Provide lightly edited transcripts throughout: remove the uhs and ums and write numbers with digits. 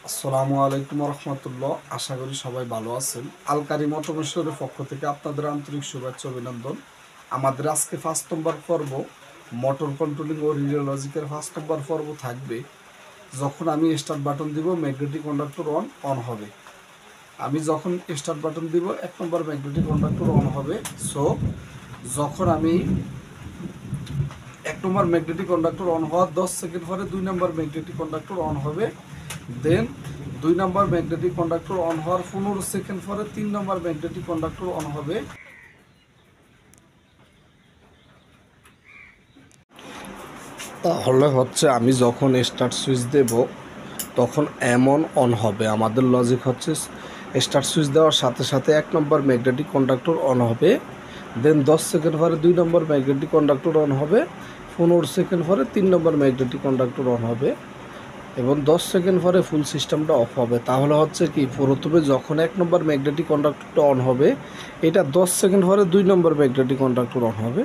আসসালামু আলাইকুম রহমতুল্লাহ। আশা করি সবাই ভালো আছেন। আল কারিম অটোমেশনের পক্ষ থেকে আপনাদের আন্তরিক শুভেচ্ছা অভিনন্দন। আমাদের আজকে 5 নম্বর পর্ব মোটর কন্ট্রোলিং ও রিলে লজিকের 5 নম্বর পর্ব থাকবে। যখন আমি স্টার্ট বাটন দিব ম্যাগনেটিক কন্ডাক্টর অন হবে। আমি যখন স্টার্ট বাটন দিব 1 নম্বর ম্যাগনেটিক কন্ডাক্টর অন হবে। সো যখন আমি 1 নম্বর ম্যাগনেটিক কন্ডাক্টর অন হওয়ার 10 সেকেন্ড পরে 2 নম্বর ম্যাগনেটিক কন্ডাক্টর অন হবে। দেন 2 নম্বর ম্যাগনেটিক কন্ডাক্টর অন হওয়ার 15 সেকেন্ড পরে 3 নম্বর ম্যাগনেটিক কন্ডাক্টর অন হবে। তাহলে হচ্ছে আমি যখন স্টার্ট সুইচ দেব তখন এমন অন হবে। আমাদের লজিক হচ্ছে স্টার্ট সুইচ দেওয়ার সাথে সাথে 1 নম্বর ম্যাগনেটিক কন্ডাক্টর অন হবে। দেন 10 সেকেন্ড পরে 2 নম্বর ম্যাগনেটিক কন্ডাক্টর অন হবে। 15 সেকেন্ড পরে 3 নম্বর ম্যাগনেটিক কন্ডাক্টর অন হবে এবং 10 সেকেন্ড পরে ফুল সিস্টেমটা অফ হবে। তাহলে হচ্ছে কি, প্রথমে যখন 1 নম্বর ম্যাগনেটিক কন্ডাক্টরটা অন হবে, এটা 10 সেকেন্ড পরে 2 নম্বর ম্যাগনেটিক কন্ডাক্টর অন হবে।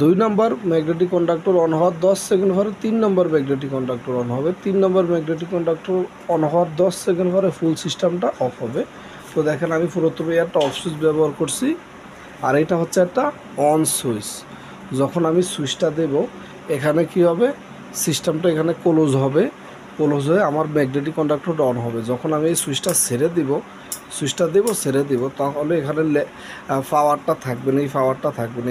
2 নম্বর ম্যাগনেটিক কন্ডাক্টর অন হওয়ার 10 সেকেন্ড পরে 3 নম্বর ম্যাগনেটিক কন্ডাক্টর অন হবে। 3 নম্বর ম্যাগনেটিক কন্ডাক্টর অন হওয়ার 10 সেকেন্ড পরে ফুল সিস্টেমটা অফ হবে। তো দেখেন, আমি প্রথমে একটা অফ সুইচ ব্যবহার করছি, আর এটা হচ্ছে একটা অন সুইচ। যখন আমি সুইচটা দেব, এখানে কি হবে, সিস্টেমটা এখানে ক্লোজ হবে। ক্লোজ হয়ে আমার ম্যাগনেটিক কন্ডাক্টরটা অন হবে। যখন আমি এই সুইচটা ছেড়ে দিব, ছেড়ে দিব, তাহলে এখানে পাওয়ারটা থাকবে না, এই পাওয়ারটা থাকবে না,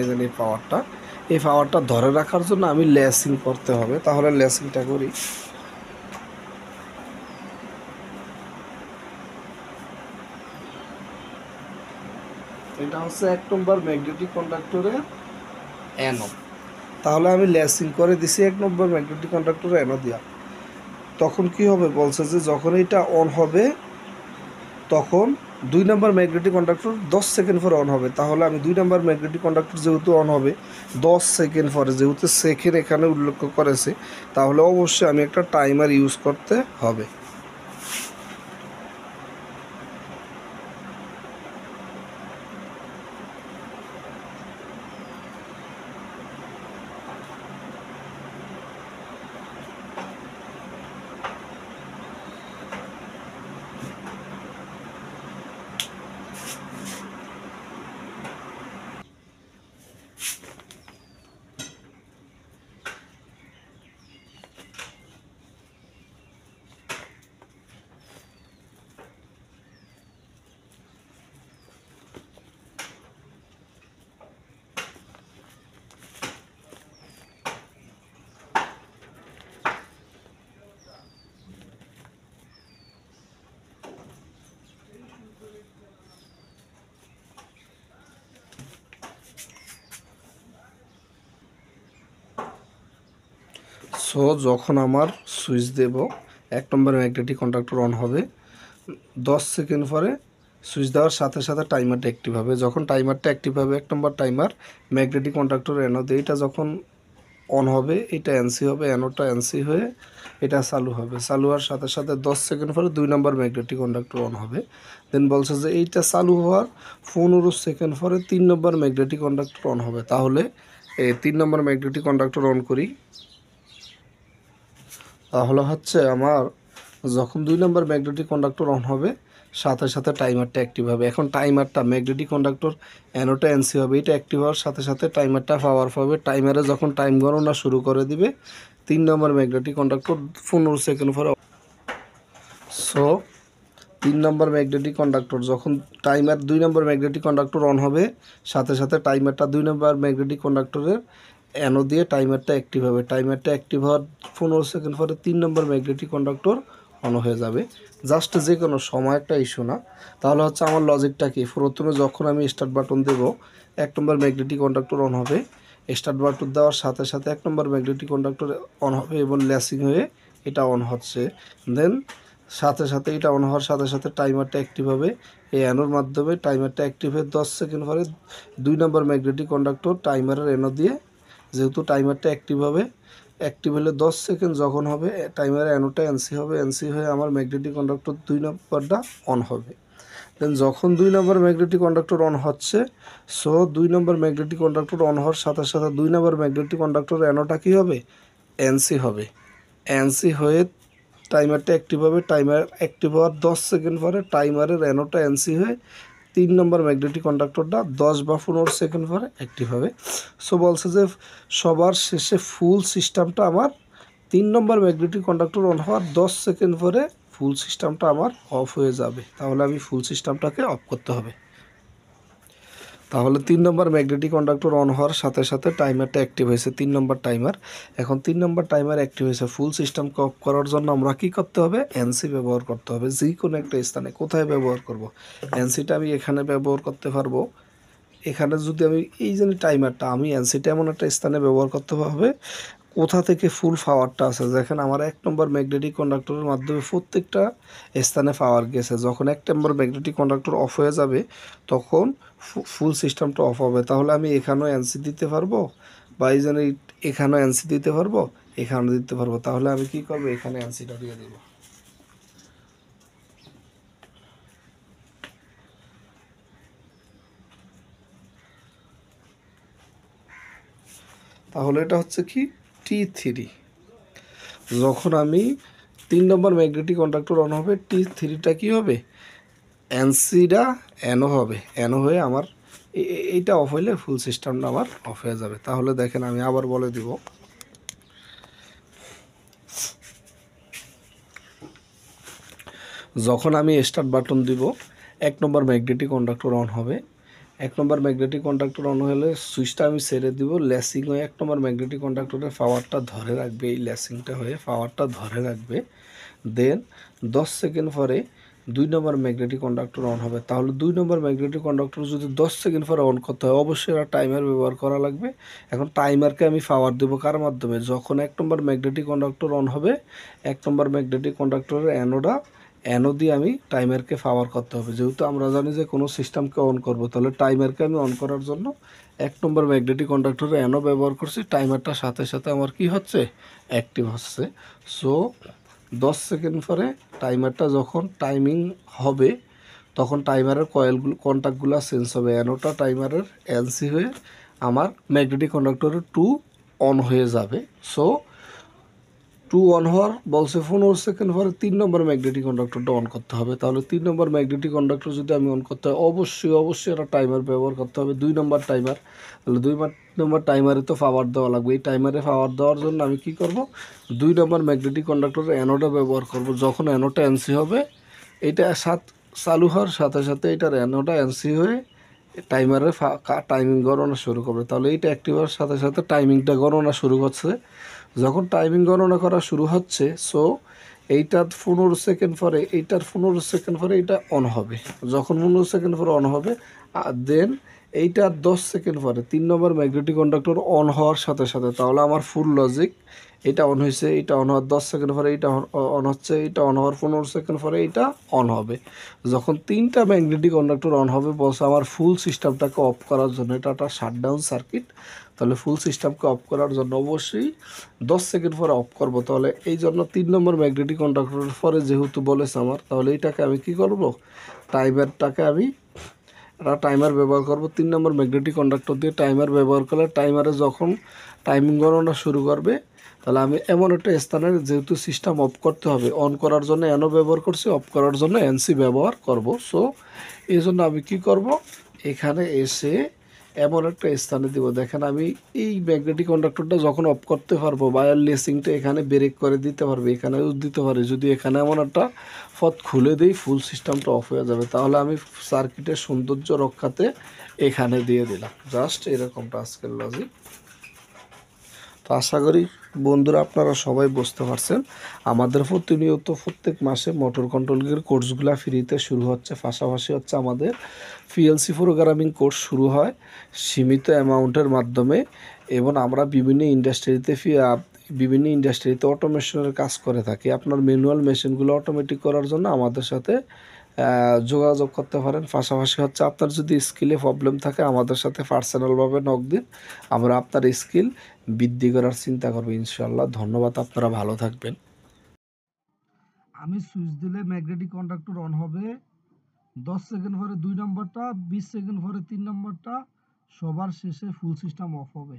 এই পাওয়ারটা ধরে রাখার জন্য আমি লেসিং করতে হবে। তাহলে লেসিংটা করি। এটা হচ্ছে 1 নম্বর ম্যাগনেটিক কন্ডাক্টরের অ্যানো। তাহলে আমি লেসিং করে দিছি 1 নম্বর ম্যাগনেটিক কন্ডাক্টরে অ্যানো দিয়া। তখন কি হবে বলছে যে, যখন এটা অন হবে তখন 2 নম্বর ম্যাগনেটিক কন্ডাক্টর 10 সেকেন্ড পরে অন হবে। তাহলে আমি 2 নম্বর ম্যাগনেটিক কন্ডাক্টর যেহেতু অন হবে 10 সেকেন্ড পরে, যেহেতু সেকেন্ড এখানে উল্লেখ করেছে, তাহলে অবশ্যই আমি একটা টাইমার ইউজ করতে হবে। সো যখন আমার সুইচ দেব, 1 নম্বর ম্যাগনেটিক কন্ডাক্টর অন হবে। 10 সেকেন্ড পরে সুইচ দেওয়ার সাথে সাথে টাইমারটা অ্যাক্টিভ হবে। যখন টাইমারটা অ্যাক্টিভ হবে, 1 নম্বর টাইমার ম্যাগনেটিক কন্ডাক্টর অ্যানো দিয়ে এটা যখন অন হবে, এটা এনসি হবে, অ্যানোটা এনসি হয়ে এটা চালু হবে। চালু হওয়ার সাথে সাথে 10 সেকেন্ড পরে 2 নম্বর ম্যাগনেটিক কন্ডাক্টর অন হবে। দেন বলছে যে এইটা চালু হওয়ার 15 সেকেন্ড পরে 3 নম্বর ম্যাগনেটিক কন্ডাক্টর অন হবে। তাহলে এই 3 নম্বর ম্যাগনেটিক কন্ডাক্টর অন করি। তাহলে হচ্ছে আমার যখন 2 নম্বর ম্যাগনেটিক কন্ডাক্টর অন হবে, সাথে সাথে টাইমারটা অ্যাক্টিভ হবে। এখন টাইমারটা ম্যাগনেটিক কন্ডাক্টর অ্যানোটা এনসি হবে, এটা অ্যাক্টিভ হওয়ার সাথে সাথে টাইমারটা পাওয়ার পাবে। টাইমারে যখন টাইম গণনা শুরু করে দিবে, 3 নম্বর ম্যাগনেটিক কন্ডাক্টর 15 সেকেন্ড পরে। সো 3 নম্বর ম্যাগনেটিক কন্ডাক্টর যখন timer 2 number magnetic conductor on হবে, সাথে সাথে টাইমারটা 2 নম্বর ম্যাগনেটিক কন্ডাক্টরের অ্যানো দিয়ে টাইমারটা অ্যাক্টিভ হবে। টাইমারটা অ্যাক্টিভ হওয়ার 15 সেকেন্ড পরে 3 নম্বর ম্যাগনেটিক কন্ডাক্টর অন হয়ে যাবে। জাস্ট যে কোনো সময় একটা ইস্যু না। তাহলে হচ্ছে আমার লজিকটা কি, প্রথমে যখন আমি স্টার্ট বাটন দেবো 1 নম্বর ম্যাগনেটিক কন্ডাক্টর অন হবে। স্টার্ট বাটন দেওয়ার সাথে সাথে 1 নম্বর ম্যাগনেটিক কন্ডাক্টর অন হবে এবং ল্যাসিং হয়ে এটা অন হচ্ছে। দেন সাথে সাথে এটা অন হওয়ার সাথে সাথে টাইমারটা অ্যাক্টিভ হবে। এই অ্যানোর মাধ্যমে টাইমারটা অ্যাক্টিভ হয়ে 10 সেকেন্ড পরে 2 নম্বর ম্যাগনেটিক কন্ডাক্টর টাইমারের অ্যানো দিয়ে, যেহেতু টাইমারটা অ্যাক্টিভ হবে, অ্যাক্টিভ হলে 10 সেকেন্ড যখন হবে টাইমারে অ্যানোটা এনসি হবে, এনসি হয়ে আমার ম্যাগনেটিক কন্ডাক্টর 2 নম্বরটা অন হবে। দেন যখন 2 নম্বর ম্যাগনেটিক কন্ডাক্টর অন হচ্ছে, so 2 number magnetic conductor on হওয়ার সাথে সাথে 2 নম্বর ম্যাগনেটিক কন্ডাক্টর অ্যানোটা কী হবে, এনসি হবে। এনসি হয়ে টাইমারটা অ্যাক্টিভ হবে, টাইমার অ্যাক্টিভ হওয়ার 10 সেকেন্ড পরে টাইমারের অ্যানোডটা এনসি হয়ে 3 নম্বর ম্যাগনেটিক কন্ডাক্টরটা 10 বা 15 সেকেন্ড পরে অ্যাক্টিভ হবে। সো বলছে যে সবার শেষে ফুল সিস্টেমটা আমার 3 নম্বর ম্যাগনেটিক কন্ডাক্টর অন হওয়ার 10 সেকেন্ড পরে ফুল সিস্টেমটা আমার অফ হয়ে যাবে। তাহলে আমি ফুল সিস্টেমটাকে অফ করতে হবে। তাহলে 3 নম্বর ম্যাগনেটিক কন্ডাক্টর অন হওয়ার সাথে সাথে টাইমারটা অ্যাক্টিভ হয়েছে, 3 নম্বর টাইমার। এখন 3 নম্বর টাইমার অ্যাক্টিভ হয়েছে, ফুল সিস্টেমকে অফ করার জন্য আমরা কী করতে হবে? এনসি ব্যবহার করতে হবে। যে কোনো একটা স্থানে কোথায় ব্যবহার করব? এনসিটা আমি এখানে ব্যবহার করতে পারবো। এখানে যদি আমি এই যে টাইমারটা, আমি এনসিটা এমন একটা স্থানে ব্যবহার করতে হবে কোথা থেকে ফুল পাওয়ারটা আছে। দেখেন আমার 1 নম্বর ম্যাগনেটিক কন্ডাক্টরের মাধ্যমে প্রত্যেকটা স্থানে পাওয়ার গেছে। যখন 1 নম্বর ম্যাগনেটিক কন্ডাক্টর অফ হয়ে যাবে তখন ফুল সিস্টেমটা অফ হবে। তাহলে আমি এখানেও এনসি দিতে পারবো, বা এই জন্য এখানেও এনসি দিতে পারবো, এখানেও দিতে পারবো। তাহলে আমি কি করবো? এখানে এনসিটা দিয়ে দেবো। তাহলে এটা হচ্ছে কি T3। যখন আমি 3 নম্বর ম্যাগনেটিক কন্ডাক্টর অন হবে, T3টা কী হবে? এনসিটা এনও হবে, এনও হয়ে আমার এইটা অফ হইলে ফুল সিস্টেমটা আমার অফ হয়ে যাবে। তাহলে দেখেন আমি আবার বলে দিব, যখন আমি স্টার্ট বাটন দিব 1 নম্বর ম্যাগনেটিক কন্ডাক্টর অন হবে। 1 নম্বর ম্যাগনেটিক কন্ডাক্টর অন হলে সুইচটা আমি ছেড়ে দিব, লেসিং হয়ে 1 নম্বর ম্যাগনেটিক কন্ডাক্টরের পাওয়ারটা ধরে রাখবে, এই লেসিংটা হয়ে পাওয়ারটা ধরে রাখবে। দেন 10 সেকেন্ড পরে 2 নম্বর ম্যাগনেটিক কন্ডাক্টর অন হবে। তাহলে 2 নম্বর ম্যাগনেটিক কন্ডাক্টর যদি 10 সেকেন্ড পরে অন করতে হয় অবশ্যই একটা টাইমার ব্যবহার করা লাগবে। এখন টাইমারকে আমি পাওয়ার দেবো কার মাধ্যমে? যখন 1 নম্বর ম্যাগনেটিক কন্ডাক্টর অন হবে, 1 নম্বর ম্যাগনেটিক কন্ডাক্টরের অ্যানো দিয়ে আমি টাইমারকে পাওয়ার করতে হবে। যেহেতু আমরা জানি যে কোনো সিস্টেমকে অন করব, তাহলে টাইমারকে আমি অন করার জন্য 1 নম্বর ম্যাগনেটিক কন্ডাক্টরে অ্যানো ব্যবহার করছি। টাইমারটার সাথে সাথে আমার কি হচ্ছে? অ্যাক্টিভ হচ্ছে। সো 10 সেকেন্ড পরে টাইমারটা যখন টাইমিং হবে তখন টাইমারের কন্ট্যাক্টগুলো চেঞ্জ হবে। অ্যানোটা টাইমারের এনসি হয়ে আমার ম্যাগনেটিক কন্ডাক্টরের 2 অন হয়ে যাবে। সো 2 অন হওয়ার বলছে 15 সেকেন্ড পরে 3 নম্বর ম্যাগনেটিক কন্ডাক্টরটা অন করতে হবে। তাহলে 3 নম্বর ম্যাগনেটিক কন্ডাক্টর যদি আমি অন করতে হয় অবশ্যই একটা টাইমার ব্যবহার করতে হবে, 2 নম্বর টাইমার। তাহলে 2 নম্বর টাইমারে তো পাওয়ার দেওয়া লাগবে। এই টাইমারে পাওয়ার দেওয়ার জন্য আমি কি করব? 2 নম্বর ম্যাগনেটিক কন্ডাক্টরের অ্যানোডা ব্যবহার করব। যখন অ্যানোডটা এনসি হবে, এইটা চালু হওয়ার সাথে সাথে এটার অ্যানোডা এনসি হয়ে টাইমারের টাইমিং গণনা শুরু করবে। তাহলে এইটা অ্যাক্টিভ হওয়ার সাথে সাথে টাইমিংটা গণনা শুরু করছে। যখন টাইমিং গণনা করা শুরু হচ্ছে, সো এইটার 15 সেকেন্ড পরে এইটার 15 সেকেন্ড পরে এইটা অন হবে। যখন 15 সেকেন্ড পরে অন হবে দেন এইটার 10 সেকেন্ড পরে 3 নম্বর ম্যাগনেটিক কন্ডাক্টর অন হওয়ার সাথে সাথে, তাহলে আমার ফুল লজিক এটা অন হয়েছে, এটা অন হওয়ার 10 সেকেন্ড পরে এইটা অন হচ্ছে, এটা অন হওয়ার 15 সেকেন্ড পরে এইটা অন হবে। যখন 3টা ম্যাগনেটিক কন্ডাক্টর অন হবে বলছে আমার ফুল সিস্টেমটাকে অফ করার জন্য, এটা একটা শাটডাউন সার্কিট। তাহলে ফুল সিস্টেমকে অফ করার জন্য অবশ্যই 10 সেকেন্ড পরে অফ করব। তাহলে এই জন্য 3 নম্বর ম্যাগনেটিক কন্ডাক্টরের পরে যেহেতু বলেছে আমার, তাহলে এইটাকে আমি কি করব? টাইমারটাকে আমি একটা টাইমার ব্যবহার করব। 3 নম্বর ম্যাগনেটিক কন্ডাক্টর দিয়ে টাইমার ব্যবহার করলে টাইমারে যখন টাইমিং গণনা শুরু করবে, তাহলে আমি এমন একটা স্থানে যেহেতু সিস্টেম অফ করতে হবে, অন করার জন্য অ্যানো ব্যবহার করছি, অফ করার জন্য এনসি ব্যবহার করব। সো এই জন্য আমি কি করব? এখানে এসে এমন একটা স্থানে দিব। দেখেন আমি এই ম্যাগনেটিক কন্ডাক্টরটা যখন অফ করতে পারবো, বায়ার লেসিংটা এখানে ব্রেক করে দিতে পারবে, এখানেও দিতে পারে। যদি এখানে এমন একটা পথ খুলে দিই ফুল সিস্টেমটা অফ হয়ে যাবে। তাহলে আমি সার্কিটের সৌন্দর্য রক্ষাতে এখানে দিয়ে দিলাম। জাস্ট এরকমটা আজকের লজিক। তো আশা করি বন্ধুরা আপনারা সবাই বুঝতে পারছেন। আমাদের প্রতিনিয়ত প্রত্যেক মাসে মোটর কন্ট্রোলের কোর্সগুলো ফ্রিতে শুরু হচ্ছে। পাশাপাশি হচ্ছে আমাদের পিএলসি প্রোগ্রামিং কোর্স শুরু হয় সীমিত অ্যামাউন্টের মাধ্যমে, এবং আমরা বিভিন্ন ইন্ডাস্ট্রিতে অটোমেশনের কাজ করে থাকি। আপনার ম্যানুয়াল মেশিনগুলো অটোমেটিক করার জন্য আমাদের সাথে যোগাযোগ করতে পারেন। পাশাপাশি হচ্ছে আপনার যদি স্কিলে প্রবলেম থাকে আমাদের সাথে পার্সোনালভাবে নক দিন, আমরা আপনার স্কিল বৃদ্ধি করার চিন্তা করবো ইনশাল্লাহ। ধন্যবাদ, আপনারা ভালো থাকবেন। আমি সুইচ দিলে ম্যাগনেটিক কন্ডাক্টর অন হবে, 10 সেকেন্ড পরে 2 নম্বরটা, 20 সেকেন্ড পরে 3 নম্বরটা, সবার শেষে ফুল সিস্টেম অফ হবে।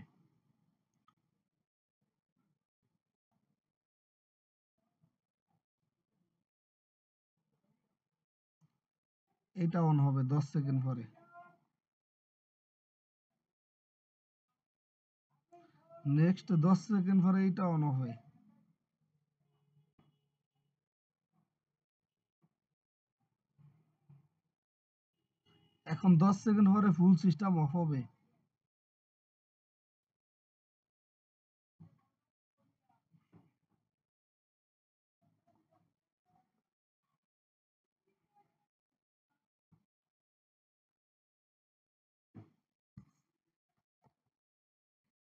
এটা অন হবে 10 সেকেন্ড পরে। নেক্সট 10 সেকেন্ড পরে এটা অন হবে। এখন 10 সেকেন্ড পরে ফুল সিস্টেম অফ হবে।